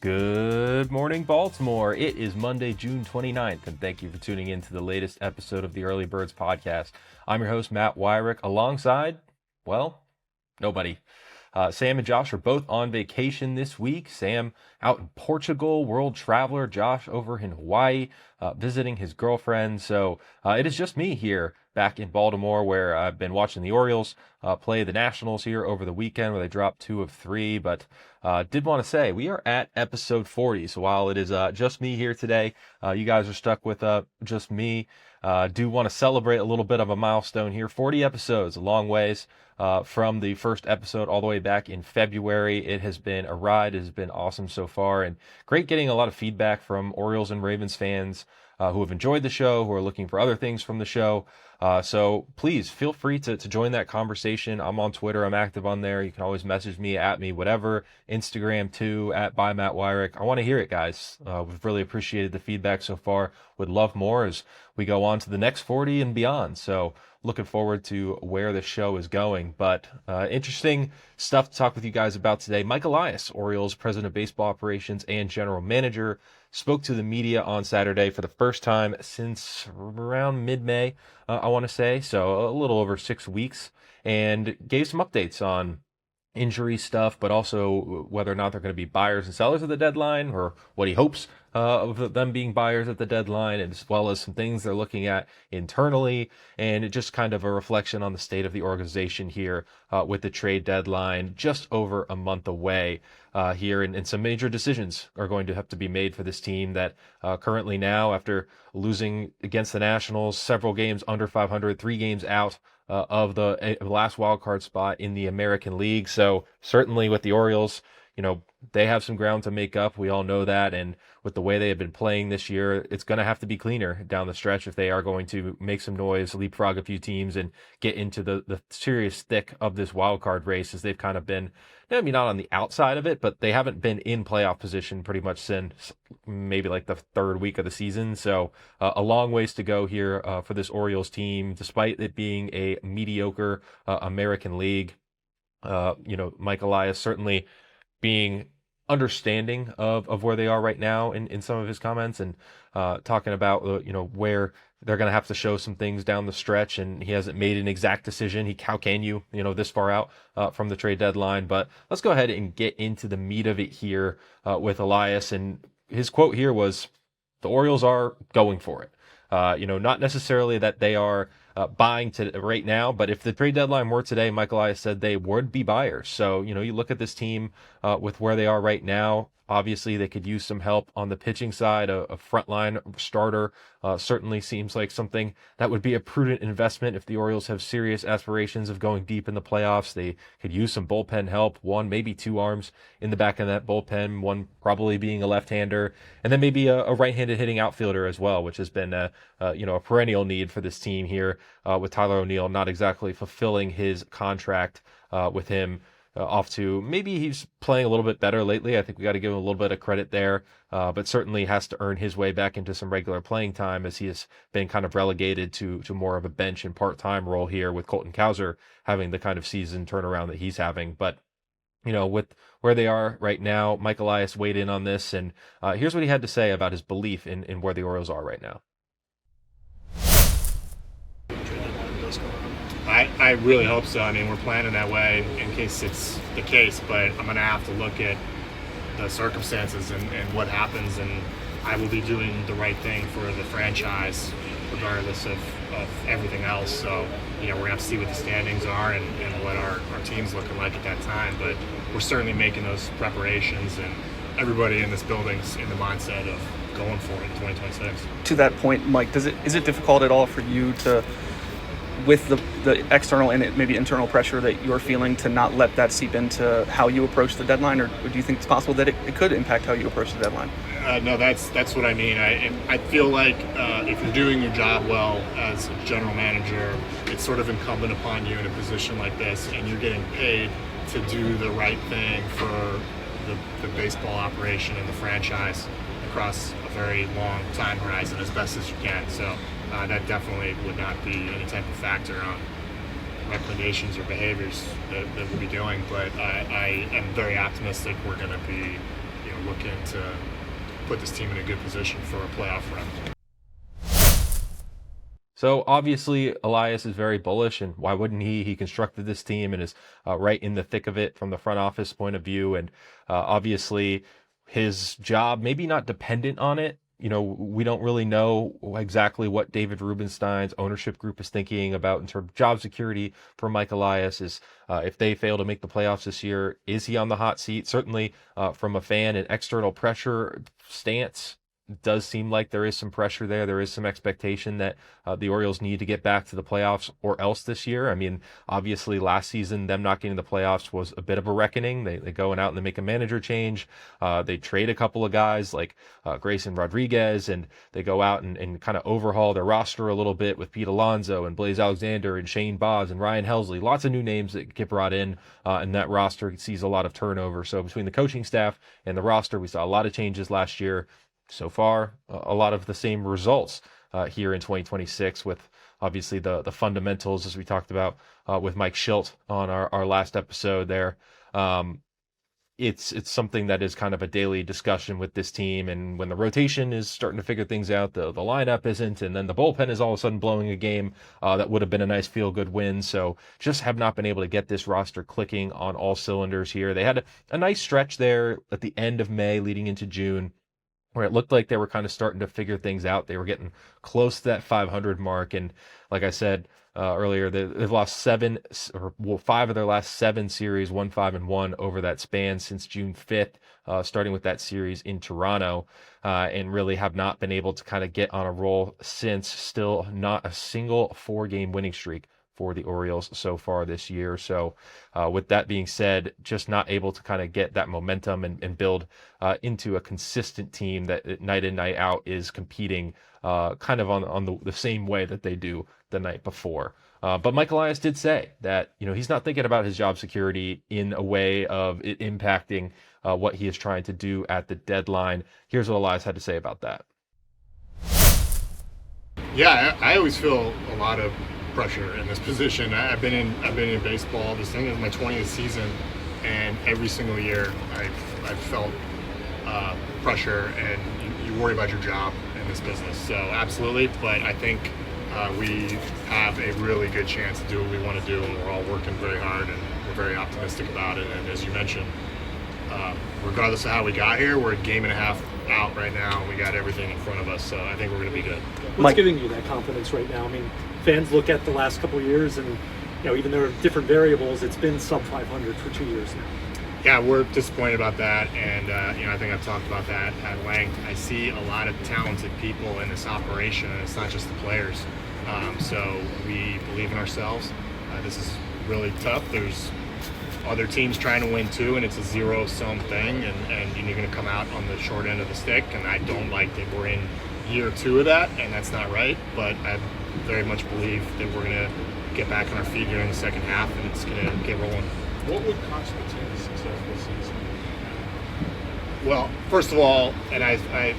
Good morning, Baltimore. It is Monday, June 29th, and thank you for tuning in to the latest episode of the Early Birds podcast. I'm your host, Matt Weyrich, alongside, nobody. Sam and Josh are both on vacation this week. Sam out in Portugal, world traveler. Josh over in Hawaii, visiting his girlfriend. So it is just me here back in Baltimore, where I've been watching the Orioles play the Nationals here over the weekend, where they dropped 2 of 3. But did want to say we are at episode 40. So while it is just me here today, you guys are stuck with just me. Do want to celebrate a little bit of a milestone here. 40 episodes, a long ways from the first episode all the way back in February. It has been a ride. It has been awesome so far, and great getting a lot of feedback from Orioles and Ravens fans who have enjoyed the show, who are looking for other things from the show. So please feel free to join that conversation. I'm on Twitter. I'm active on there. You can always message me, at me, whatever. Instagram too, by Matt Weyrich. I want to hear it, guys. We've really appreciated the feedback so far. Would love more as we go on to the next 40 and beyond. So looking forward to where the show is going. But interesting stuff to talk with you guys about today. Mike Elias, Orioles President of Baseball Operations and General Manager, spoke to the media on Saturday for the first time since around mid-May, I want to say, so a little over 6 weeks, and gave some updates on injury stuff, but also whether or not they're going to be buyers and sellers at the deadline, or what he hopes of them being buyers at the deadline, as well as some things they're looking at internally, and just kind of a reflection on the state of the organization here with the trade deadline just over a month away here, and some major decisions are going to have to be made for this team that currently now, after losing against the Nationals, several games under 500, 3 games out of the last wild card spot in the American League. So certainly with the Orioles, they have some ground to make up. We all know that. And with the way they have been playing this year, it's going to have to be cleaner down the stretch if they are going to make some noise, leapfrog a few teams, and get into the serious thick of this wild card race, as they've kind of been, maybe not on the outside of it, but they haven't been in playoff position pretty much since maybe like the 3rd week of the season. So a long ways to go here for this Orioles team, despite it being a mediocre American League. Mike Elias certainly being understanding of where they are right now in some of his comments, and talking about where they're going to have to show some things down the stretch, and he hasn't made an exact decision. How can you this far out from the trade deadline? But let's go ahead and get into the meat of it here with Elias, and his quote here was, the Orioles are going for it. Not necessarily that they are buying to right now, but if the trade deadline were today, Mike Elias said they would be buyers. So, you look at this team with where they are right now. Obviously, they could use some help on the pitching side. A frontline starter certainly seems like something that would be a prudent investment if the Orioles have serious aspirations of going deep in the playoffs. They could use some bullpen help, 1, maybe 2 arms in the back of that bullpen, one probably being a left-hander, and then maybe a right-handed hitting outfielder as well, which has been a perennial need for this team here with Tyler O'Neill not exactly fulfilling his contract with him. Off to, maybe he's playing a little bit better lately. I think we got to give him a little bit of credit there, but certainly has to earn his way back into some regular playing time, as he has been kind of relegated to more of a bench and part-time role here, with Colton Cowser having the kind of season turnaround that he's having. But with where they are right now, Mike Elias weighed in on this, and here's what he had to say about his belief in where the Orioles are right now. I really hope so. I mean, we're planning that way in case it's the case, but I'm going to have to look at the circumstances and what happens, and I will be doing the right thing for the franchise regardless of everything else. So, we're going to have to see what the standings are and what our team's looking like at that time, but we're certainly making those preparations, and everybody in this building's in the mindset of going for it in 2026. To that point, Mike, is it difficult at all for you to, with the external and maybe internal pressure that you're feeling, to not let that seep into how you approach the deadline, or do you think it's possible that it could impact how you approach the deadline? No, that's what I mean. I feel like if you're doing your job well as a general manager, it's sort of incumbent upon you in a position like this, and you're getting paid to do the right thing for the baseball operation and the franchise across a very long time horizon as best as you can. So that definitely would not be any type of factor on recommendations or behaviors that we'll be doing. But I am very optimistic we're going to be looking to put this team in a good position for a playoff run. So obviously Elias is very bullish, and why wouldn't he? He constructed this team and is right in the thick of it from the front office point of view. And obviously his job, maybe not dependent on it. We don't really know exactly what David Rubenstein's ownership group is thinking about in terms of job security for Mike Elias. If they fail to make the playoffs this year, is he on the hot seat? Certainly from a fan and external pressure stance, it does seem like there is some pressure there. There is some expectation that the Orioles need to get back to the playoffs or else this year. I mean, obviously last season, them not getting the playoffs was a bit of a reckoning. They go out and they make a manager change. They trade a couple of guys like Grayson Rodriguez, and they go out and kind of overhaul their roster a little bit with Pete Alonso and Blaze Alexander and Shane Baz and Ryan Helsley. Lots of new names that get brought in, and that roster sees a lot of turnover. So between the coaching staff and the roster, we saw a lot of changes last year. So far, a lot of the same results here in 2026 with obviously the fundamentals, as we talked about with Mike Schilt on our last episode there. It's something that is kind of a daily discussion with this team. And when the rotation is starting to figure things out, the lineup isn't, and then the bullpen is all of a sudden blowing a game that would have been a nice feel-good win. So just have not been able to get this roster clicking on all cylinders here. They had a nice stretch there at the end of May leading into June, where it looked like they were kind of starting to figure things out. They were getting close to that 500 mark. And like I said earlier, they've lost 5 of their last 7 series, 1-5-1 over that span since June 5th, starting with that series in Toronto, and really have not been able to kind of get on a roll since. Still not a single 4-game winning streak for the Orioles so far this year. So with that being said, just not able to kind of get that momentum and build into a consistent team that night in, night out is competing kind of on the same way that they do the night before. But Mike Elias did say that, he's not thinking about his job security in a way of it impacting what he is trying to do at the deadline. Here's what Elias had to say about that. Yeah, I always feel a lot of pressure in this position. I've been in baseball. This thing is my 20th season, and every single year I've felt pressure, and you worry about your job in this business. So absolutely, but I think we have a really good chance to do what we want to do, and we're all working very hard, and we're very optimistic about it. And as you mentioned, regardless of how we got here, we're a game and a half out right now, and we got everything in front of us. So I think we're going to be good. What's giving you that confidence right now? I mean, fans look at the last couple of years, and even there are different variables. It's been sub 500 for 2 years now. Yeah, we're disappointed about that, and I think I've talked about that at length. I see a lot of talented people in this operation, and it's not just the players. So we believe in ourselves. This is really tough. There's other teams trying to win too, and it's a zero-sum thing, and you're going to come out on the short end of the stick. And I don't like that we're in year 2 of that, and that's not right. But I very much believe that we're going to get back on our feet here in the second half, and it's going to get rolling. What would constitute a successful season? Well, first of all, and I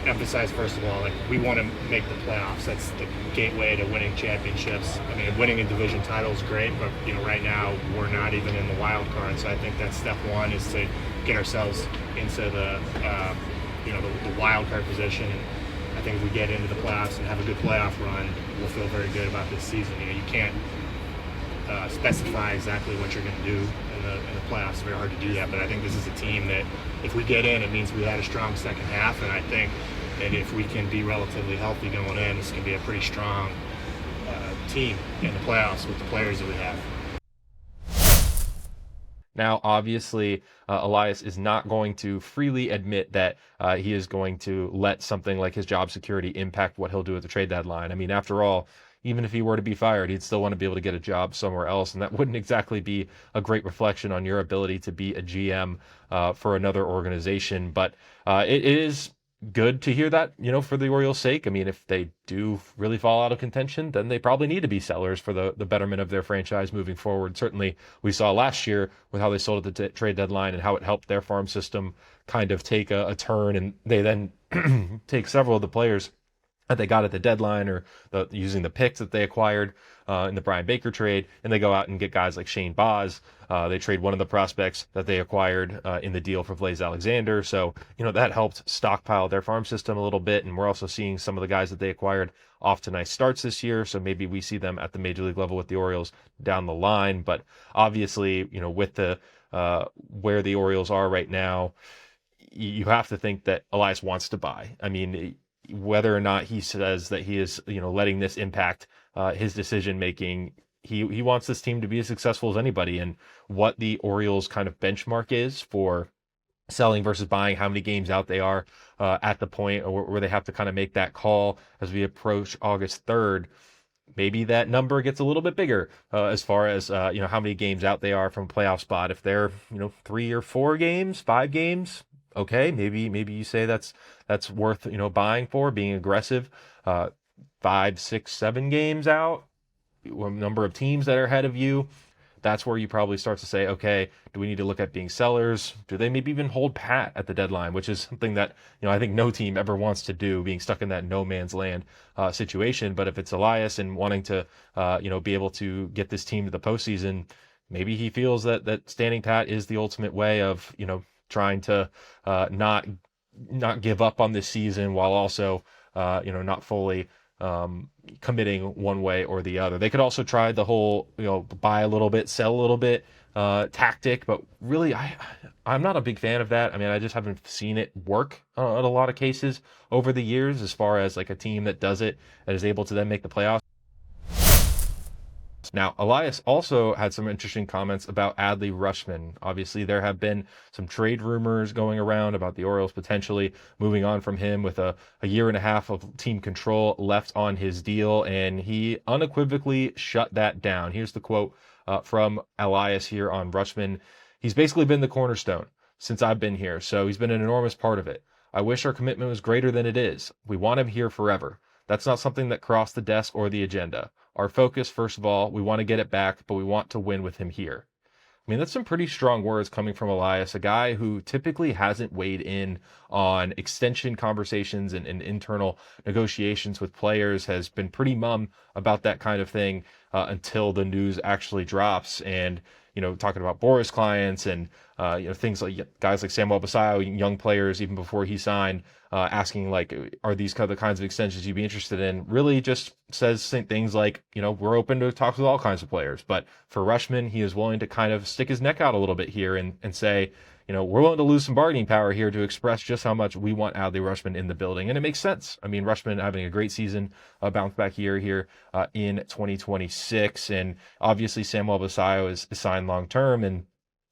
emphasize first of all, like, we want to make the playoffs. That's the gateway to winning championships. I mean, winning a division title is great, but right now we're not even in the wild card. So I think that's step one, is to get ourselves into the the wild card position. And I think if we get into the playoffs and have a good playoff run, we'll feel very good about this season. You can't specify exactly what you're going to do in the playoffs. It's very hard to do that, but I think this is a team that if we get in, it means we had a strong second half, and I think that if we can be relatively healthy going in, this can be a pretty strong team in the playoffs with the players that we have. Now, obviously, Elias is not going to freely admit that he is going to let something like his job security impact what he'll do at the trade deadline. I mean, after all, even if he were to be fired, he'd still want to be able to get a job somewhere else, and that wouldn't exactly be a great reflection on your ability to be a GM for another organization. But it is good to hear that, for the Orioles' sake. I mean, if they do really fall out of contention, then they probably need to be sellers for the betterment of their franchise moving forward. Certainly, we saw last year with how they sold at the trade deadline and how it helped their farm system kind of take a turn, and they then take several of the players that they got at the deadline, or using the picks that they acquired in the Brian Baker trade, and they go out and get guys like Shane Baz. They trade one of the prospects that they acquired in the deal for Blaze Alexander. So, that helped stockpile their farm system a little bit. And we're also seeing some of the guys that they acquired off to nice starts this year. So maybe we see them at the major league level with the Orioles down the line. But obviously, with the where the Orioles are right now, you have to think that Elias wants to buy. I mean, whether or not he says that he is, letting this impact his decision making, he wants this team to be as successful as anybody. And what the Orioles kind of benchmark is for selling versus buying, how many games out they are at the point where they have to kind of make that call as we approach August 3rd. Maybe that number gets a little bit bigger as far as how many games out they are from a playoff spot. If they're 3 or 4 games, 5 games, okay, maybe you say that's worth buying for, being aggressive. 5, 6, 7 games out, number of teams that are ahead of you, that's where you probably start to say, okay, do we need to look at being sellers? Do they maybe even hold pat at the deadline, which is something that I think no team ever wants to do, being stuck in that no man's land situation. But if it's Elias and wanting to be able to get this team to the postseason, maybe he feels that standing pat is the ultimate way of trying to not give up on this season, while also not fully committing one way or the other. They could also try the whole buy a little bit, sell a little bit tactic, but really I'm not a big fan of that. I mean, I just haven't seen it work in a lot of cases over the years, as far as like a team that does it and is able to then make the playoffs. Now, Elias also had some interesting comments about Adley Rutschman. Obviously, there have been some trade rumors going around about the Orioles potentially moving on from him with a year and a half of team control left on his deal, and he unequivocally shut that down. Here's the quote from Elias here on Rutschman. He's basically been the cornerstone since I've been here, so he's been an enormous part of it. I wish our commitment was greater than it is. We want him here forever. That's not something that crossed the desk or the agenda. Our focus, first of all, we want to get it back, but we want to win with him here. I mean, that's some pretty strong words coming from Elias, a guy who typically hasn't weighed in on extension conversations and internal negotiations with players, has been pretty mum about that kind of thing until the news actually drops. And, talking about Boris clients and, things like guys like Samuel Basayo, young players, even before he signed, asking like, are these the kinds of extensions you'd be interested in? Really just says things like, we're open to talk with all kinds of players. But for Rutschman, he is willing to kind of stick his neck out a little bit here and say, we're willing to lose some bargaining power here to express just how much we want Adley Rutschman in the building. And it makes sense. I mean, Rutschman having a great season, a bounce back year here in 2026. And obviously Samuel Basayo is signed long term and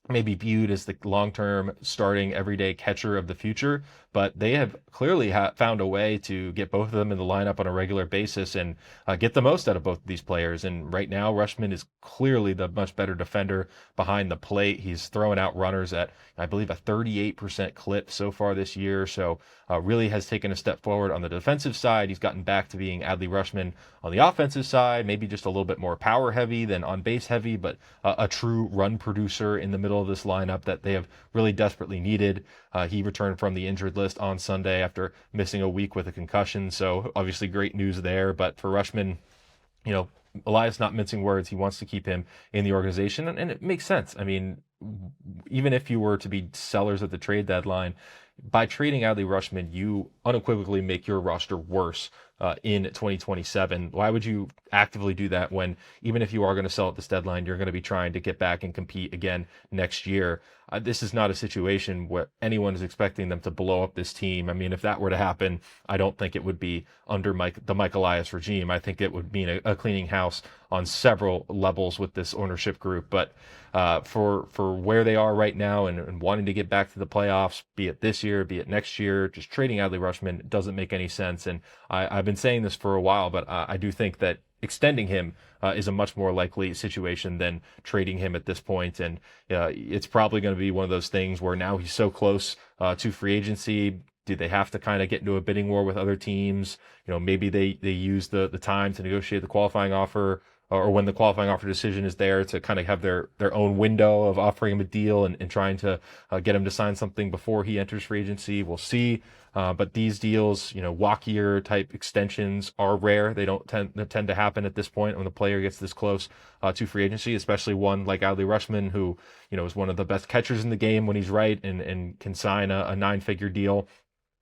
may be viewed as the long-term starting everyday catcher of the future, but they have clearly found a way to get both of them in the lineup on a regular basis and get the most out of both of these players. And right now, Rutschman is clearly the much better defender behind the plate. He's throwing out runners at, I believe, a 38% clip so far this year. So really has taken a step forward on the defensive side. He's gotten back to being Adley Rutschman on the offensive side, maybe just a little bit more power heavy than on base heavy, but a true run producer in the middle of this lineup that they have really desperately needed. He returned from the injured list on Sunday after missing a week with a concussion. So obviously great news there. But for Rutschman, Elias not mincing words. He wants to keep him in the organization, and it makes sense. I mean, even if you were to be sellers at the trade deadline, by trading Adley Rutschman, you unequivocally make your roster worse in 2027. Why would you actively do that when, even if you are going to sell at this deadline, you're going to be trying to get back and compete again next year? This is not a situation where anyone is expecting them to blow up this team. I mean, if that were to happen, I don't think it would be under the Mike Elias regime. I think it would mean a cleaning house on several levels with this ownership group. But for where they are right now and wanting to get back to the playoffs, be it this year, be it next year, just trading Adley Rutschman doesn't make any sense. And I've been saying this for a while, but I do think that extending him is a much more likely situation than trading him at this point. And it's probably going to be one of those things where now he's so close to free agency. Do they have to kind of get into a bidding war with other teams? Maybe they use the time to negotiate the qualifying offer or when the qualifying offer decision is there, to kind of have their own window of offering him a deal and trying to get him to sign something before he enters free agency. We'll see. But these deals, walk-year type extensions are rare. They don't tend to happen at this point when the player gets this close to free agency, especially one like Adley Rutschman, who, is one of the best catchers in the game when he's right and can sign a 9-figure deal.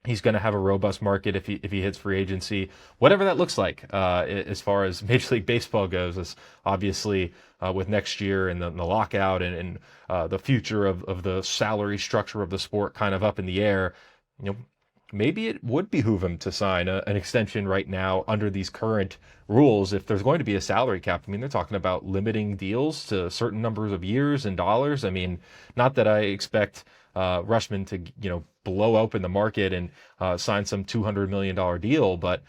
He's going to have a robust market if he hits free agency, whatever that looks like. As far as Major League Baseball goes, is obviously with next year and the lockout and the future of the salary structure of the sport kind of up in the air. Maybe it would behoove him to sign an extension right now under these current rules if there's going to be a salary cap. I mean, they're talking about limiting deals to certain numbers of years and dollars. I mean, not that I expect Rutschman to, blow open the market and sign some $200 million deal, but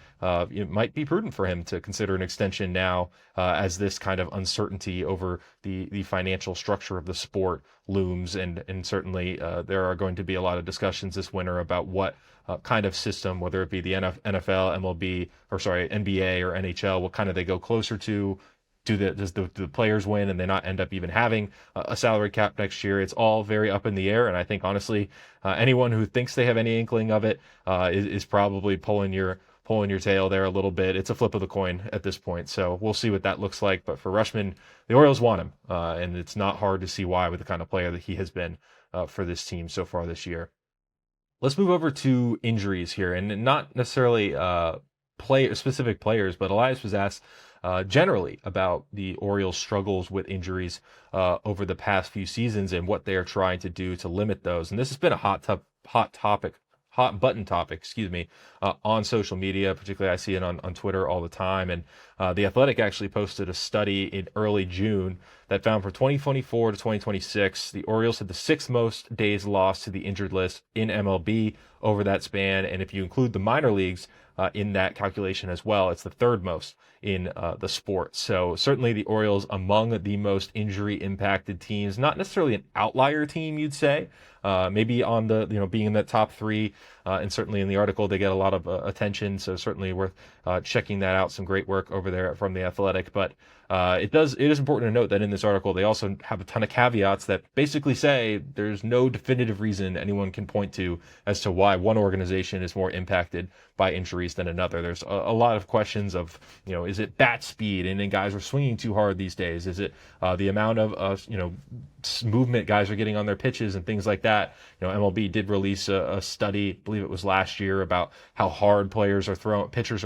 it might be prudent for him to consider an extension now as this kind of uncertainty over the financial structure of the sport looms. And certainly there are going to be a lot of discussions this winter about what kind of system, whether it be the NFL, MLB, NBA or NHL, what kind of they go closer to. Do the players win and they not end up even having a salary cap next year? It's all very up in the air, and I think honestly, anyone who thinks they have any inkling of it is probably pulling your tail there a little bit. It's a flip of the coin at this point, so we'll see what that looks like. But for Rutschman, the Orioles want him, and it's not hard to see why with the kind of player that he has been for this team so far this year. Let's move over to injuries here, and not necessarily specific players, but Elias was asked generally about the Orioles' struggles with injuries over the past few seasons and what they are trying to do to limit those. And this has been a hot button topic, on social media. Particularly, I see it on Twitter all the time. And The Athletic actually posted a study in early June that found for 2024 to 2026, the Orioles had the 6th most days lost to the injured list in MLB over that span. And if you include the minor leagues in that calculation as well, it's the 3rd most in the sport. So certainly the Orioles among the most injury impacted teams, not necessarily an outlier team, you'd say, maybe on the, being in that top 3, and certainly in the article, they get a lot of attention. So certainly worth checking that out. Some great work over there from The Athletic, but it is important to note that in this article, they also have a ton of caveats that basically say there's no definitive reason anyone can point to as to why one organization is more impacted by injuries than another. There's a lot of questions of, is it bat speed and then guys are swinging too hard these days? Is it the amount of, movement guys are getting on their pitches and things like that? MLB did release a study, I believe it was last year, about how hard pitchers are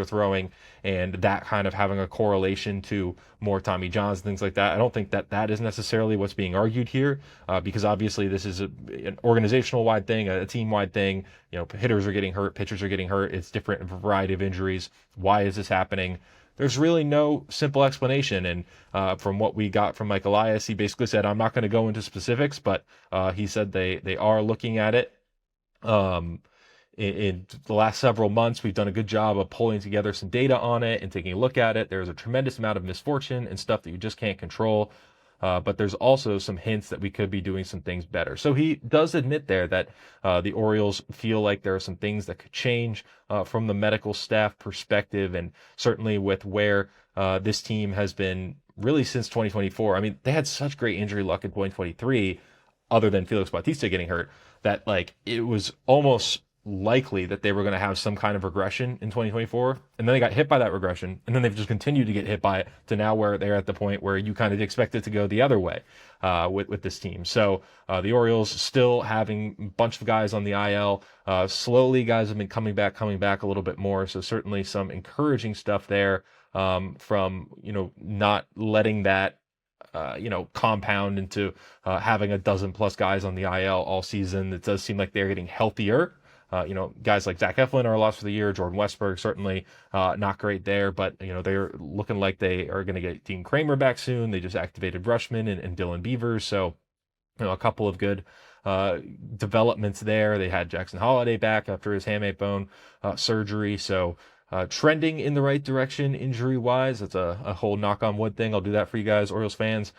throwing, and that kind of having a correlation to more Tommy Johns and things like that. I don't think that is necessarily what's being argued here, because obviously this is an organizational-wide thing, a team-wide thing. Hitters are getting hurt, pitchers are getting hurt. It's different variety of injuries. Why is this happening? There's really no simple explanation. And from what we got from Mike Elias, he basically said, I'm not going to go into specifics, but he said they are looking at it. In the last several months, we've done a good job of pulling together some data on it and taking a look at it. There's a tremendous amount of misfortune and stuff that you just can't control. But there's also some hints that we could be doing some things better. So he does admit there that the Orioles feel like there are some things that could change from the medical staff perspective, and certainly with where this team has been really since 2024. I mean, they had such great injury luck in 2023, other than Felix Bautista getting hurt, that it was almost likely that they were going to have some kind of regression in 2024, and then they got hit by that regression, and then they've just continued to get hit by it to now where they're at the point where you kind of expect it to go the other way with this team. So the Orioles still having a bunch of guys on the IL. Slowly guys have been coming back a little bit more. So certainly some encouraging stuff there from not letting that compound into having a dozen plus guys on the IL all season. It does seem like they're getting healthier. Guys like Zach Eflin are a loss for the year. Jordan Westberg certainly not great there, but they're looking like they are going to get Dean Kramer back soon. They just activated Rutschman and Dylan Beavers, so a couple of good developments there. They had Jackson Holliday back after his hamate bone surgery, so trending in the right direction injury wise. That's a whole knock on wood thing. I'll do that for you guys, Orioles fans.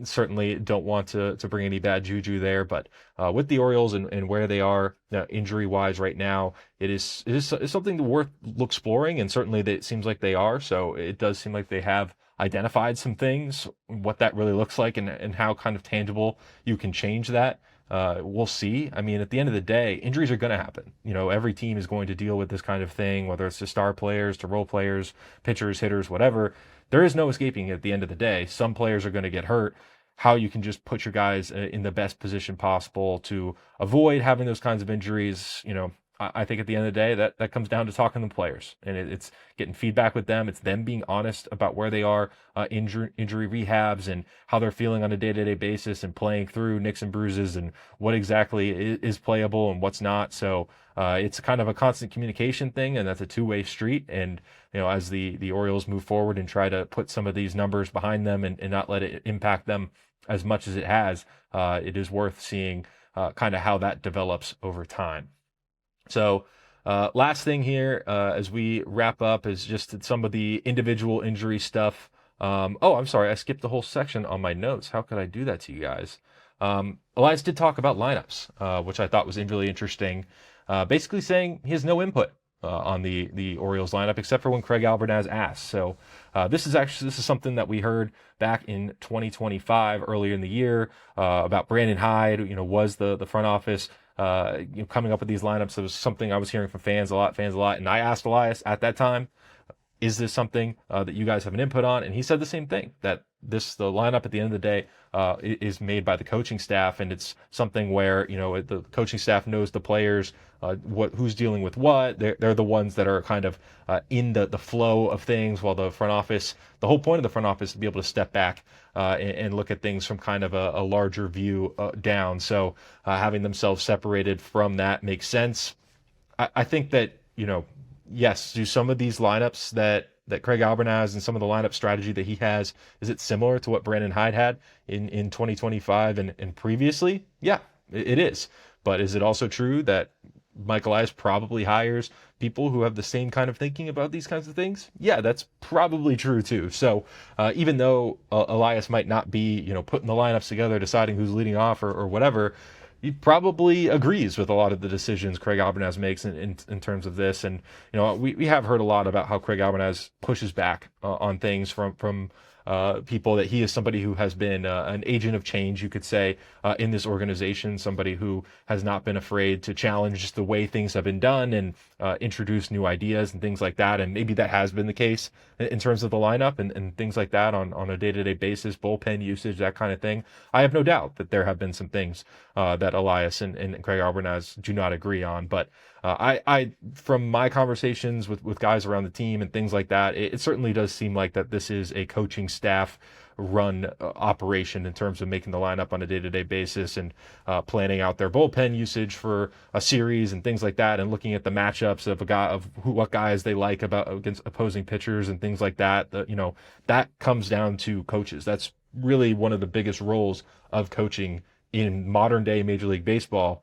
Certainly don't want to bring any bad juju there, but with the Orioles and where they are injury-wise right now, it is something worth exploring, and certainly it seems like they are. So it does seem like they have identified some things, what that really looks like, and how kind of tangible you can change that. We'll see. I mean, at the end of the day, injuries are going to happen. Every team is going to deal with this kind of thing, whether it's to star players, to role players, pitchers, hitters, whatever. There is no escaping it at the end of the day. Some players are going to get hurt. How you can just put your guys in the best position possible to avoid having those kinds of injuries, I think at the end of the day, that comes down to talking to the players, and it's getting feedback with them. It's them being honest about where they are, injury rehabs, and how they're feeling on a day-to-day basis, and playing through nicks and bruises, and what exactly is playable and what's not. So it's kind of a constant communication thing, and that's a two-way street. And as the Orioles move forward and try to put some of these numbers behind them and not let it impact them as much as it has, it is worth seeing kind of how that develops over time. So last thing here as we wrap up is just some of the individual injury stuff. I'm sorry, I skipped the whole section on my notes. How could I do that to you guys? Elias did talk about lineups, which I thought was really interesting. Basically saying he has no input on the Orioles lineup except for when Craig Alvernaz asked. So this is something that we heard back in 2025 earlier in the year about Brandon Hyde. Was the front office coming up with these lineups? It was something I was hearing from fans a lot, and I asked Elias at that time, is this something that you guys have an input on? And he said the same thing, that the lineup at the end of the day is made by the coaching staff, and it's something where the coaching staff knows the players, who's dealing with what. They're the ones that are kind of in the flow of things, while the front office, the whole point of the front office is to be able to step back and look at things from kind of a larger view down. So having themselves separated from that makes sense. I think that yes, do some of these lineups that Craig Alvernaz and some of the lineup strategy that he has, is it similar to what Brandon Hyde had in 2025 and previously? Yeah, it is. But is it also true that Mike Elias probably hires people who have the same kind of thinking about these kinds of things? Yeah, that's probably true too. So even though Elias might not be, putting the lineups together, deciding who's leading off or whatever, he probably agrees with a lot of the decisions Craig Alvernaz makes in terms of this. And, we have heard a lot about how Craig Alvernaz pushes back on things from people, that he is somebody who has been an agent of change, you could say, in this organization, somebody who has not been afraid to challenge the way things have been done and introduce new ideas and things like that. And maybe that has been the case in terms of the lineup and things like that on a day-to-day basis, bullpen usage, that kind of thing. I have no doubt that there have been some things that Elias and Craig Alvernaz do not agree on. But I from my conversations with guys around the team and things like that, it certainly does seem like that this is a coaching staff run operation in terms of making the lineup on a day-to-day basis and planning out their bullpen usage for a series and things like that, and looking at the matchups of what guys they like against opposing pitchers and things like that. That comes down to coaches. That's really one of the biggest roles of coaching in modern day Major League Baseball,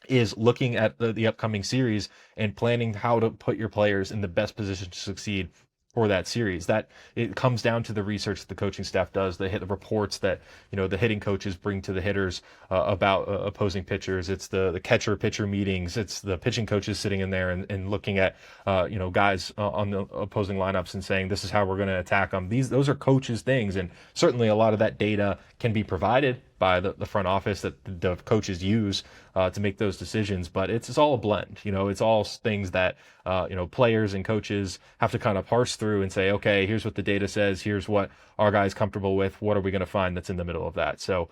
is looking at the upcoming series and planning how to put your players in the best position to succeed for that series. That it comes down to the research that the coaching staff does, the reports that the hitting coaches bring to the hitters about opposing pitchers. It's the catcher pitcher meetings. It's the pitching coaches sitting in there and looking at guys on the opposing lineups and saying, this is how we're going to attack them. Those are coaches' things, and certainly a lot of that data can be provided by the front office that the coaches use to make those decisions. But it's all a blend. It's all things that players and coaches have to kind of parse through and say, okay, here's what the data says, here's what our guy's comfortable with, what are we going to find that's in the middle of that. So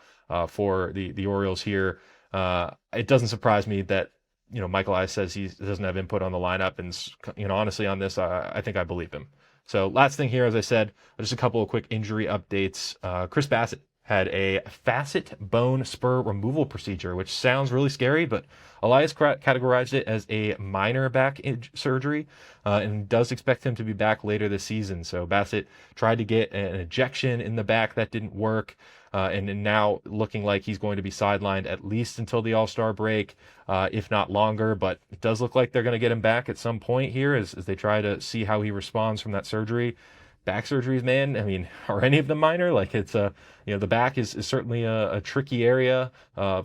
for the Orioles here, it doesn't surprise me that Mike Elias says he doesn't have input on the lineup, and honestly on this, I think I believe him. So last thing here, as I said, just a couple of quick injury updates. Chris Bassett had a facet bone spur removal procedure, which sounds really scary, but Elias categorized it as a minor back surgery and does expect him to be back later this season. So Bassett tried to get an ejection in the back. That didn't work. And now looking like he's going to be sidelined at least until the All-Star break, if not longer. But it does look like they're going to get him back at some point here as they try to see how he responds from that surgery. back surgeries, man, I mean, are any of them minor? Like, it's the back is certainly a tricky area.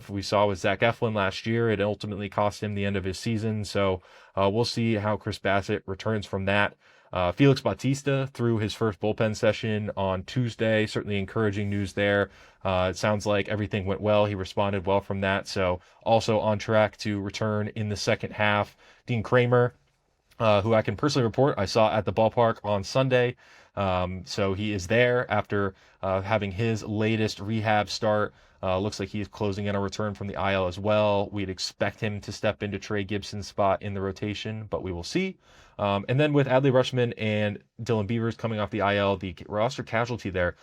We saw with Zach Eflin last year, it ultimately cost him the end of his season. So we'll see how Chris Bassett returns from that. Felix Bautista threw his first bullpen session on Tuesday. Certainly encouraging news there. It sounds like everything went well. He responded well from that. So also on track to return in the second half. Dean Kramer, who I can personally report I saw at the ballpark on Sunday. So he is there after having his latest rehab start. Looks like he's closing in a return from the IL as well. We'd expect him to step into Trey Gibson's spot in the rotation, but we will see. And then with Adley Rutschman and Dylan Beavers coming off the IL, the roster casualty there,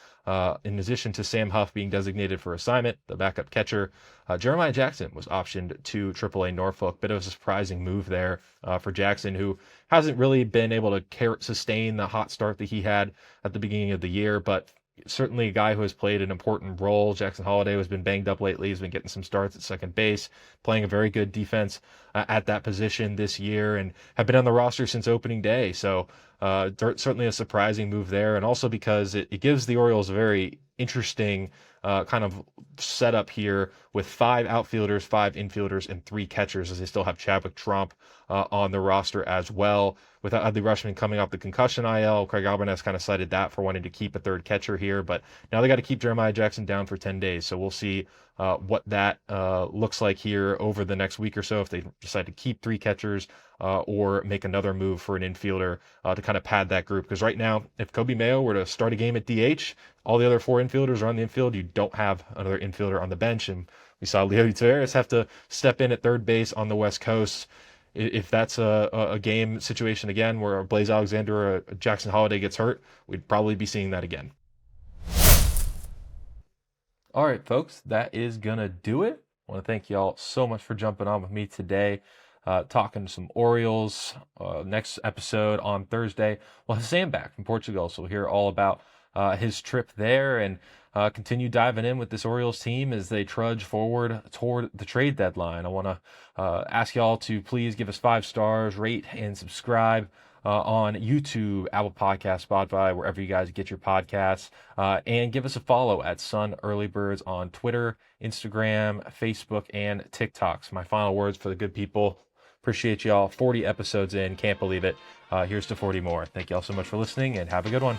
in addition to Sam Huff being designated for assignment, the backup catcher, Jeremiah Jackson was optioned to AAA Norfolk. Bit of a surprising move there for Jackson, who hasn't really been able to sustain the hot start that he had at the beginning of the year, but certainly a guy who has played an important role. Jackson Holliday has been banged up lately. He's been getting some starts at second base, playing a very good defense at that position this year, and have been on the roster since opening day. So certainly a surprising move there, and also because it gives the Orioles a very interesting kind of setup here with 5 outfielders, 5 infielders, and 3 catchers, as they still have Chadwick Tromp on the roster as well. With Adley Rutschman coming off the concussion IL, Craig Albanese kind of cited that for wanting to keep a third catcher here, but now they got to keep Jeremiah Jackson down for 10 days. So we'll see what that looks like here over the next week or so, if they decide to keep 3 catchers or make another move for an infielder to kind of pad that group. Because right now, if Kobe Mayo were to start a game at DH, all the other 4 infielders are on the infield. You don't have another infielder on the bench. And we saw Leo Taveras have to step in at third base on the West Coast. If that's a game situation again where Blaze Alexander or Jackson Holliday gets hurt, we'd probably be seeing that again. All right, folks, that is going to do it. I want to thank y'all so much for jumping on with me today, talking some Orioles. Next episode on Thursday, we'll have Sam back from Portugal, so we'll hear all about his trip there and continue diving in with this Orioles team as they trudge forward toward the trade deadline. I want to ask y'all to please give us 5 stars, rate and subscribe on YouTube, Apple Podcasts, Spotify, wherever you guys get your podcasts, and give us a follow at Sun Early Birds on Twitter, Instagram, Facebook, and TikTok. So my final words for the good people. Appreciate y'all. 40 episodes in. Can't believe it. Here's to 40 more. Thank y'all so much for listening, and have a good one.